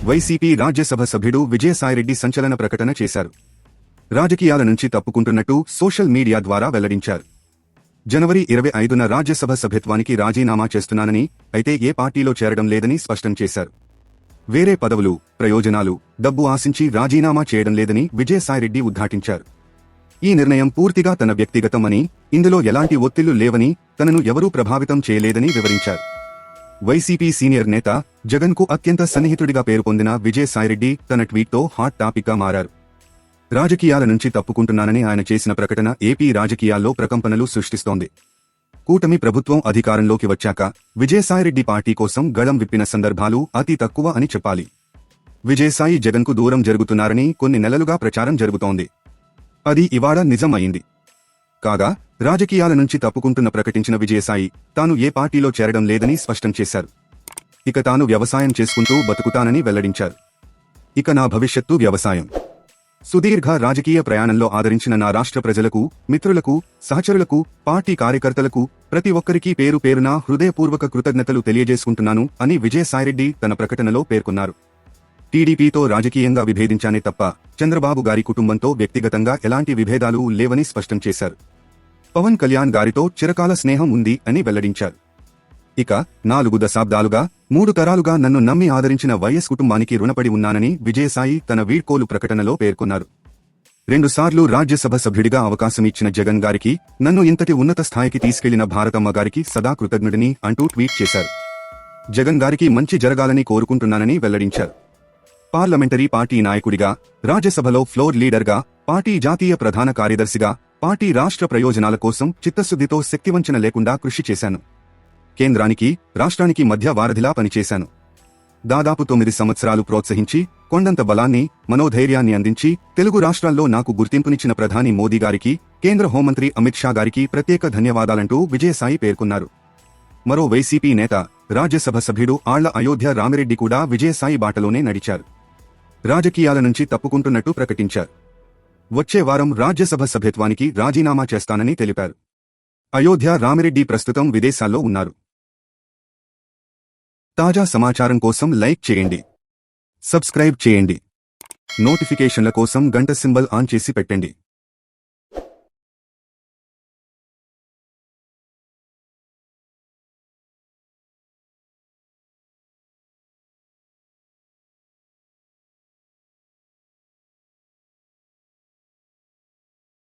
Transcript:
YCP Rajya Sabha సభ్యుడు విజయసాయిరెడ్డి సంచలన ప్రకటన చేశారు. రాజకీయాల నుంచి తప్పుకుంటున్నట్టు సోషల్ మీడియా ద్వారా వెల్లడించారు. జనవరి 25న రాజ్యసభ సభ్యత్వానికి రాజీనామా చేస్తున్నానని, అయితే ఏ పార్టీలో చేరడం లేదని స్పష్టం చేశారు. వేరే పదవులు, ప్రయోజనాలు, డబ్బు ఆశించి రాజీనామా చేయడం లేదని విజయసాయిరెడ్డి ఉద్ఘాటించారు. ఈ నిర్ణయం పూర్తిగా తన వ్యక్తిగతం అని, ఇందులో ఎలాంటి ఒత్తిళ్లు లేవని, తనను ఎవరూ ప్రభావితం చేయలేదని వివరించారు. వైసీపీ సీనియర్ నేత జగన్కు అత్యంత సన్నిహితుడిగా పేరుపొందిన విజయసాయిరెడ్డి తన ట్వీట్తో హాట్ టాపిక్గా మారారు. రాజకీయాల నుంచి తప్పుకుంటున్నానని ఆయన చేసిన ప్రకటన ఏపీ రాజకీయాల్లో ప్రకంపనలు సృష్టిస్తోంది. కూటమి ప్రభుత్వం అధికారంలోకి వచ్చాక విజయసాయిరెడ్డి పార్టీ కోసం గళం విప్పిన సందర్భాలు అతి తక్కువ అని చెప్పాలి. విజయసాయి జగన్కు దూరం జరుగుతున్నారని కొన్ని నెలలుగా ప్రచారం జరుగుతోంది. అది ఇవాళ నిజం అయింది. కాగా రాజకీయాల నుంచి తప్పుకుంటున్న ప్రకటించిన విజయసాయి తాను ఏ పార్టీలో చేరడం లేదని స్పష్టం చేశారు. ఇక తాను వ్యవసాయం చేసుకుంటూ బతుకుతానని వెల్లడించారు. ఇక నా భవిష్యత్తు వ్యవసాయం. సుదీర్ఘ రాజకీయ ప్రయాణంలో ఆదరించిన నా రాష్ట్ర ప్రజలకు, మిత్రులకు, సహచరులకు, పార్టీ కార్యకర్తలకు, ప్రతి ఒక్కరికీ పేరు పేరునా హృదయపూర్వక కృతజ్ఞతలు తెలియజేసుకుంటున్నాను అని విజయసాయిరెడ్డి తన ప్రకటనలో పేర్కొన్నారు. టీడీపీతో రాజకీయంగా విభేదించానే తప్ప చంద్రబాబు గారి కుటుంబంతో వ్యక్తిగతంగా ఎలాంటి విభేదాలు లేవని స్పష్టం చేశారు. పవన్ కళ్యాణ్ గారితో చిరకాల స్నేహం ఉంది అని వెల్లడించారు. ఇక 4 దశాబ్దాలుగా 3 తరాలుగా నన్ను నమ్మి ఆదరించిన వైఎస్ కుటుంబానికి రుణపడి ఉన్నానని విజయసాయి తన వీడ్కోలు ప్రకటనలో పేర్కొన్నారు. 2 సార్లు రాజ్యసభ సభ్యుడిగా అవకాశం ఇచ్చిన జగన్ గారికి, నన్ను ఇంతటి ఉన్నత స్థాయికి తీసుకెళ్లిన భారతమ్మ గారికి సదా కృతజ్ఞుడిని అంటూ ట్వీట్ చేశారు. జగన్ గారికి మంచి జరగాలని కోరుకుంటున్నానని వెల్లడించారు. పార్లమెంటరీ పార్టీ నాయకుడిగా, రాజ్యసభలో ఫ్లోర్ లీడర్గా, పార్టీ జాతీయ ప్రధాన కార్యదర్శిగా, పార్టీ రాష్ట్ర ప్రయోజనాల కోసం చిత్తశుద్ధితో శక్తివంచన లేకుండా కృషి చేశాను. కేంద్రానికి, రాష్ట్రానికి మధ్య వారధిలా పనిచేశాను. దాదాపు 9 సంవత్సరాలు ప్రోత్సహించి, కొండంత బలాన్ని, మనోధైర్యాన్ని అందించి తెలుగు రాష్ట్రాల్లో నాకు గుర్తింపునిచ్చిన ప్రధాని మోదీ గారికి, కేంద్ర హోంమంత్రి అమిత్ షా గారికి ప్రత్యేక ధన్యవాదాలంటూ విజయసాయి పేర్కొన్నారు. మరో వైసీపీ నేత, రాజ్యసభ సభ్యుడు ఆళ్ల అయోధ్య రామిరెడ్డి కూడా విజయసాయి బాటలోనే నడిచారు. రాజకీయాల నుంచి తప్పుకుంటున్నట్టు ప్రకటించారు. వచ్చే వారం రాజ్యసభ సభ్యత్వానికి రాజీనామా చేస్తానని తెలిపారు. అయోధ్య రామిరెడ్డి ప్రస్తుతం విదేశాల్లో ఉన్నారు. తాజా సమాచారం కోసం లైక్ చేయండి, సబ్స్క్రైబ్ చేయండి, నోటిఫికేషన్ల కోసం గంట సింబల్ ఆన్ చేసి పెట్టండి.